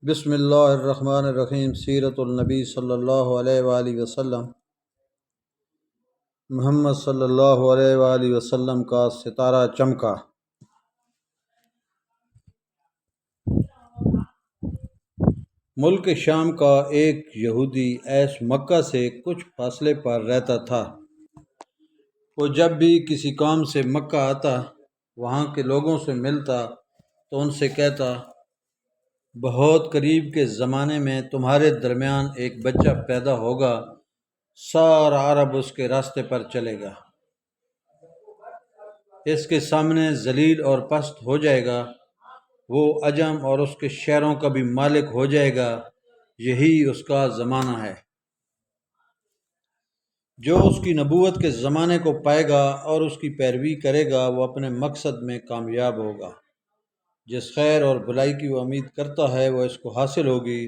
بسم اللہ الرحمن الرحیم۔ سیرت النبی صلی اللہ علیہ وآلہ وسلم۔ محمد صلی اللہ علیہ وآلہ وسلم کا ستارہ چمکا۔ ملک شام کا ایک یہودی ایس مکہ سے کچھ فاصلے پر رہتا تھا۔ وہ جب بھی کسی کام سے مکہ آتا، وہاں کے لوگوں سے ملتا تو ان سے کہتا، بہت قریب کے زمانے میں تمہارے درمیان ایک بچہ پیدا ہوگا، سارا عرب اس کے راستے پر چلے گا، اس کے سامنے ذلیل اور پست ہو جائے گا، وہ عجم اور اس کے شہروں کا بھی مالک ہو جائے گا، یہی اس کا زمانہ ہے۔ جو اس کی نبوت کے زمانے کو پائے گا اور اس کی پیروی کرے گا، وہ اپنے مقصد میں کامیاب ہوگا۔ جس خیر اور بھلائی کی وہ امید کرتا ہے وہ اس کو حاصل ہوگی،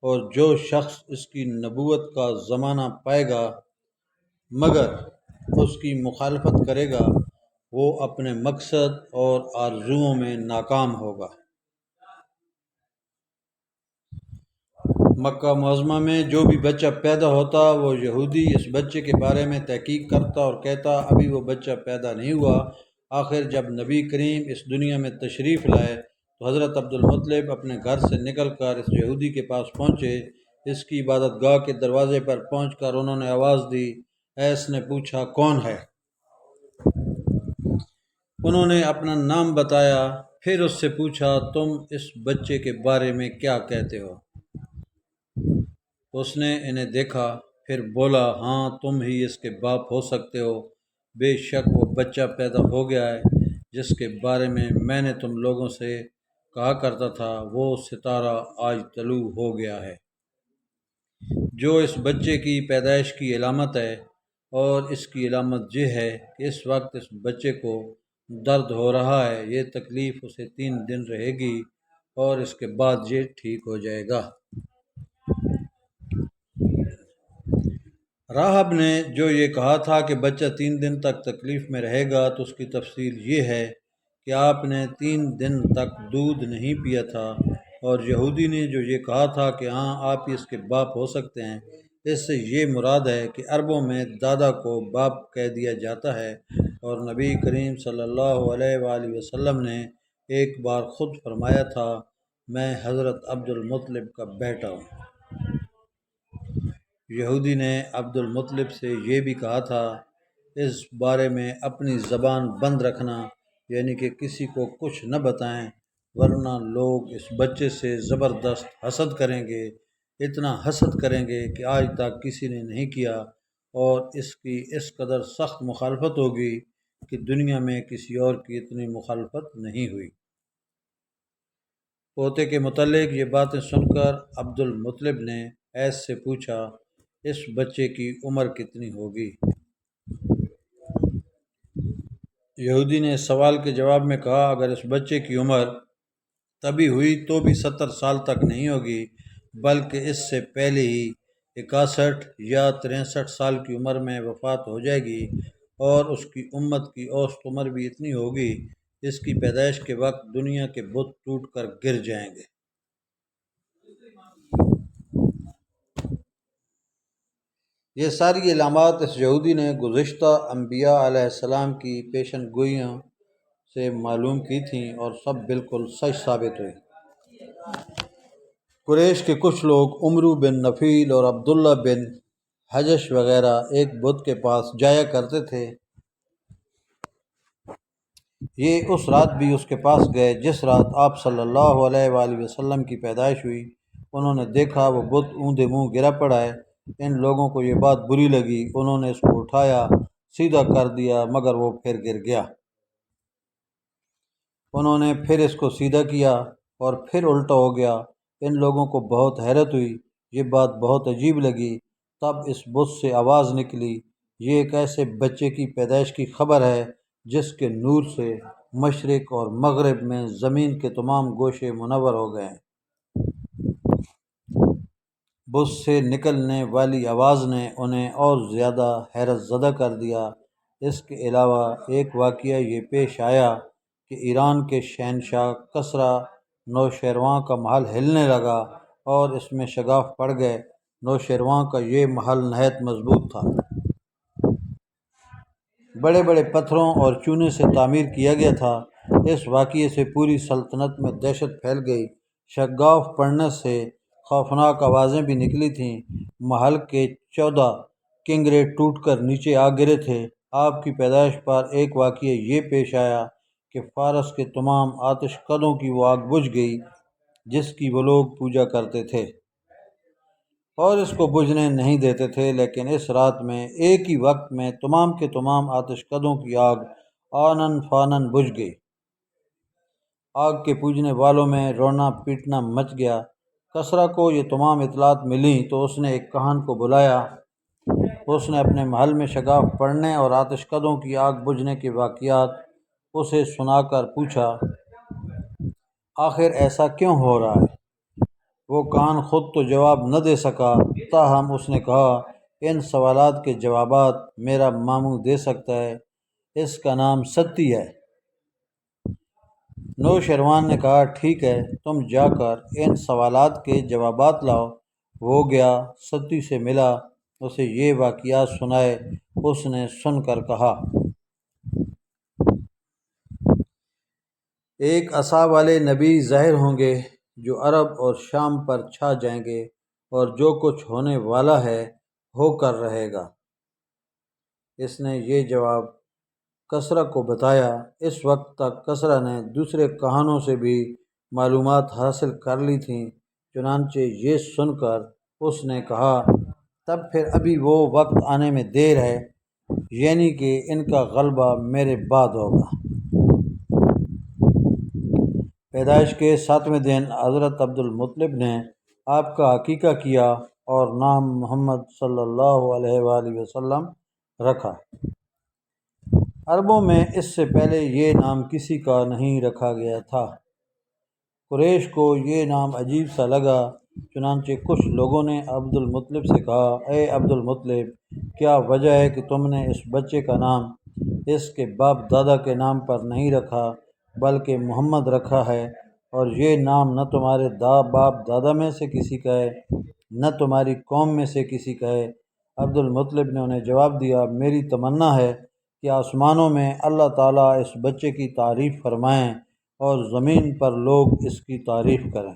اور جو شخص اس کی نبوت کا زمانہ پائے گا مگر اس کی مخالفت کرے گا، وہ اپنے مقصد اور آرزوؤں میں ناکام ہوگا۔ مکہ معظمہ میں جو بھی بچہ پیدا ہوتا، وہ یہودی اس بچے کے بارے میں تحقیق کرتا اور کہتا، ابھی وہ بچہ پیدا نہیں ہوا۔ آخر جب نبی کریم اس دنیا میں تشریف لائے تو حضرت عبدالمطلب اپنے گھر سے نکل کر اس یہودی کے پاس پہنچے۔ اس کی عبادت گاہ کے دروازے پر پہنچ کر انہوں نے آواز دی۔ ایس نے پوچھا، کون ہے؟ انہوں نے اپنا نام بتایا، پھر اس سے پوچھا، تم اس بچے کے بارے میں کیا کہتے ہو؟ اس نے انہیں دیکھا، پھر بولا، ہاں تم ہی اس کے باپ ہو سکتے ہو، بے شک وہ بچہ پیدا ہو گیا ہے جس کے بارے میں نے تم لوگوں سے کہا کرتا تھا، وہ ستارہ آج طلوع ہو گیا ہے۔ جو اس بچے کی پیدائش کی علامت ہے، اور اس کی علامت یہ ہے کہ اس وقت اس بچے کو درد ہو رہا ہے، یہ تکلیف اسے 3 دن رہے گی اور اس کے بعد یہ ٹھیک ہو جائے گا۔ راہب نے جو یہ کہا تھا کہ بچہ 3 دن تک تکلیف میں رہے گا، تو اس کی تفصیل یہ ہے کہ آپ نے 3 دن تک دودھ نہیں پیا تھا، اور یہودی نے جو یہ کہا تھا کہ ہاں آپ ہی اس کے باپ ہو سکتے ہیں، اس سے یہ مراد ہے کہ عربوں میں دادا کو باپ کہہ دیا جاتا ہے، اور نبی کریم صلی اللہ علیہ وآلہ وسلم نے ایک بار خود فرمایا تھا، میں حضرت عبدالمطلب کا بیٹا ہوں۔ یہودی نے عبدالمطلب سے یہ بھی کہا تھا، اس بارے میں اپنی زبان بند رکھنا، یعنی کہ کسی کو کچھ نہ بتائیں، ورنہ لوگ اس بچے سے زبردست حسد کریں گے، اتنا حسد کریں گے کہ آج تک کسی نے نہیں کیا، اور اس کی اس قدر سخت مخالفت ہوگی کہ دنیا میں کسی اور کی اتنی مخالفت نہیں ہوئی۔ پوتے کے متعلق یہ باتیں سن کر عبدالمطلب نے ایس سے پوچھا، اس بچے کی عمر کتنی ہوگی؟ یہودی نے اس سوال کے جواب میں کہا، اگر اس بچے کی عمر تبھی ہوئی تو بھی 70 سال تک نہیں ہوگی، بلکہ اس سے پہلے ہی 61 یا 63 سال کی عمر میں وفات ہو جائے گی، اور اس کی امت کی اوسط عمر بھی اتنی ہوگی، اس کی پیدائش کے وقت دنیا کے بت ٹوٹ کر گر جائیں گے۔ یہ ساری علامات اس یہودی نے گزشتہ انبیاء علیہ السلام کی پیشن گوئیوں سے معلوم کی تھیں، اور سب بالکل سچ ثابت ہوئی۔ قریش کے کچھ لوگ عمرو بن نفیل اور عبداللہ بن حجش وغیرہ ایک بت کے پاس جایا کرتے تھے۔ یہ اس رات بھی اس کے پاس گئے جس رات آپ صلی اللہ علیہ وآلہ وسلم کی پیدائش ہوئی۔ انہوں نے دیکھا وہ بت اوندے منہ گرا پڑا ہے۔ ان لوگوں کو یہ بات بری لگی، انہوں نے اس کو اٹھایا، سیدھا کر دیا، مگر وہ پھر گر گیا۔ انہوں نے پھر اس کو سیدھا کیا اور پھر الٹا ہو گیا۔ ان لوگوں کو بہت حیرت ہوئی، یہ بات بہت عجیب لگی۔ تب اس بت سے آواز نکلی، یہ ایک ایسے بچے کی پیدائش کی خبر ہے جس کے نور سے مشرق اور مغرب میں زمین کے تمام گوشے منور ہو گئے ہیں۔ بت سے نکلنے والی آواز نے انہیں اور زیادہ حیرت زدہ کر دیا۔ اس کے علاوہ ایک واقعہ یہ پیش آیا کہ ایران کے شہنشاہ کسریٰ نوشیروان کا محل ہلنے لگا اور اس میں شگاف پڑ گئے۔ نوشیروان کا یہ محل نہایت مضبوط تھا، بڑے بڑے پتھروں اور چونے سے تعمیر کیا گیا تھا۔ اس واقعے سے پوری سلطنت میں دہشت پھیل گئی۔ شگاف پڑنے سے خوفناک آوازیں بھی نکلی تھیں۔ محل کے 14 کنگرے ٹوٹ کر نیچے آ گرے تھے۔ آپ کی پیدائش پر ایک واقعہ یہ پیش آیا کہ فارس کے تمام آتش کدوں کی وہ آگ بجھ گئی جس کی وہ لوگ پوجا کرتے تھے اور اس کو بجھنے نہیں دیتے تھے، لیکن اس رات میں ایک ہی وقت میں تمام کے تمام آتش کدوں کی آگ آنن فانن بجھ گئی۔ آگ کے پوجنے والوں میں رونا پیٹنا مچ گیا۔ کسریٰ کو یہ تمام اطلاعات ملیں تو اس نے ایک کاہن کو بلایا۔ اس نے اپنے محل میں شگاف پڑنے اور آتش کدوں کی آگ بجھنے کے واقعات اسے سنا کر پوچھا، آخر ایسا کیوں ہو رہا ہے؟ وہ کاہن خود تو جواب نہ دے سکا، تاہم اس نے کہا، ان سوالات کے جوابات میرا ماموں دے سکتا ہے، اس کا نام ستی ہے۔ نوشیروان نے کہا، ٹھیک ہے، تم جا کر ان سوالات کے جوابات لاؤ۔ وہ گیا، ستی سے ملا، اسے یہ واقعات سنائے۔ اس نے سن کر کہا، ایک عصا والے نبی ظاہر ہوں گے جو عرب اور شام پر چھا جائیں گے، اور جو کچھ ہونے والا ہے ہو کر رہے گا۔ اس نے یہ جواب کسریٰ کو بتایا۔ اس وقت تک کسریٰ نے دوسرے کاہنوں سے بھی معلومات حاصل کر لی تھیں، چنانچہ یہ سن کر اس نے کہا، تب پھر ابھی وہ وقت آنے میں دیر ہے، یعنی کہ ان کا غلبہ میرے بعد ہوگا۔ پیدائش کے 7ویں دن حضرت عبدالمطلب نے آپ کا عقیقہ کیا اور نام محمد صلی اللہ علیہ وآلہ وسلم رکھا۔ عربوں میں اس سے پہلے یہ نام کسی کا نہیں رکھا گیا تھا۔ قریش کو یہ نام عجیب سا لگا، چنانچہ کچھ لوگوں نے عبدالمطلب سے کہا، اے عبدالمطلب، کیا وجہ ہے کہ تم نے اس بچے کا نام اس کے باپ دادا کے نام پر نہیں رکھا بلکہ محمد رکھا ہے، اور یہ نام نہ تمہارے باپ دادا میں سے کسی کا ہے نہ تمہاری قوم میں سے کسی کا ہے؟ عبدالمطلب نے انہیں جواب دیا، میری تمنا ہے کہ آسمانوں میں اللہ تعالیٰ اس بچے کی تعریف فرمائیں اور زمین پر لوگ اس کی تعریف کریں۔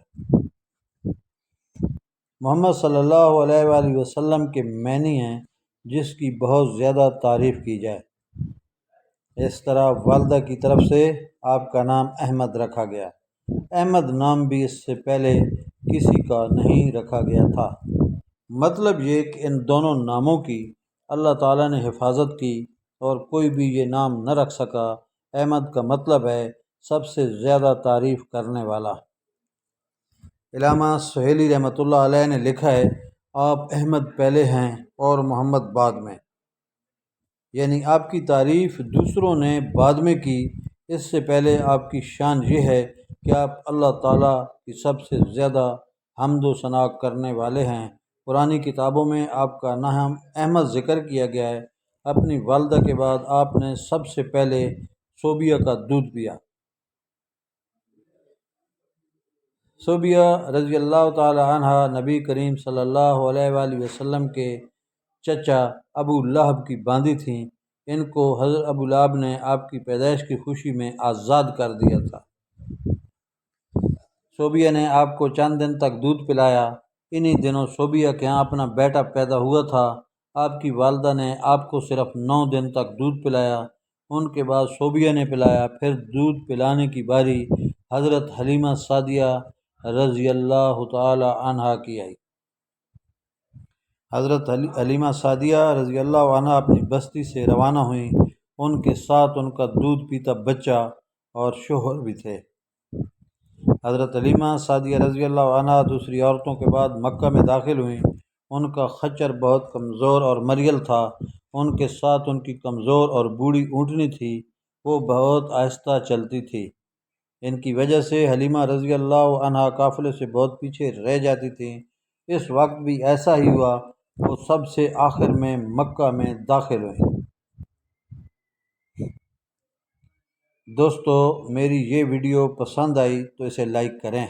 محمد صلی اللہ علیہ وآلہ وسلم کے معنی ہیں جس کی بہت زیادہ تعریف کی جائے۔ اس طرح والدہ کی طرف سے آپ کا نام احمد رکھا گیا۔ احمد نام بھی اس سے پہلے کسی کا نہیں رکھا گیا تھا۔ مطلب یہ کہ ان دونوں ناموں کی اللہ تعالیٰ نے حفاظت کی اور کوئی بھی یہ نام نہ رکھ سکا۔ احمد کا مطلب ہے سب سے زیادہ تعریف کرنے والا۔ علامہ سہیلی رحمۃ اللہ علیہ نے لکھا ہے، آپ احمد پہلے ہیں اور محمد بعد میں، یعنی آپ کی تعریف دوسروں نے بعد میں کی۔ اس سے پہلے آپ کی شان یہ ہے کہ آپ اللہ تعالیٰ کی سب سے زیادہ حمد و ثنا کرنے والے ہیں۔ پرانی کتابوں میں آپ کا نام احمد ذکر کیا گیا ہے۔ اپنی والدہ کے بعد آپ نے سب سے پہلے صوبیہ کا دودھ پیا۔ صوبیہ رضی اللہ تعالی عنہ نبی کریم صلی اللہ علیہ وآلہ وسلم کے چچا ابو لہب کی باندی تھیں۔ ان کو حضرت ابو لہب نے آپ کی پیدائش کی خوشی میں آزاد کر دیا تھا۔ صوبیہ نے آپ کو چند دن تک دودھ پلایا۔ انہی دنوں صوبیہ کے ہاں اپنا بیٹا پیدا ہوا تھا۔ آپ کی والدہ نے آپ کو صرف 9 دن تک دودھ پلایا۔ ان کے بعد صوبیہ نے پلایا۔ پھر دودھ پلانے کی باری حضرت حلیمہ سعدیہ رضی اللہ تعالی عنہا کی آئی۔ حضرت حلیمہ سعدیہ رضی اللہ عنہا اپنی بستی سے روانہ ہوئیں۔ ان کے ساتھ ان کا دودھ پیتا بچہ اور شوہر بھی تھے۔ حضرت حلیمہ سعدیہ رضی اللہ عنہا دوسری عورتوں کے بعد مکہ میں داخل ہوئیں۔ ان کا خچر بہت کمزور اور مریل تھا۔ ان کے ساتھ ان کی کمزور اور بوڑھی اونٹنی تھی، وہ بہت آہستہ چلتی تھی۔ ان کی وجہ سے حلیمہ رضی اللہ عنہا قافلے سے بہت پیچھے رہ جاتی تھیں۔ اس وقت بھی ایسا ہی ہوا، وہ سب سے آخر میں مکہ میں داخل ہوئیں۔ دوستو میری یہ ویڈیو پسند آئی تو اسے لائک کریں۔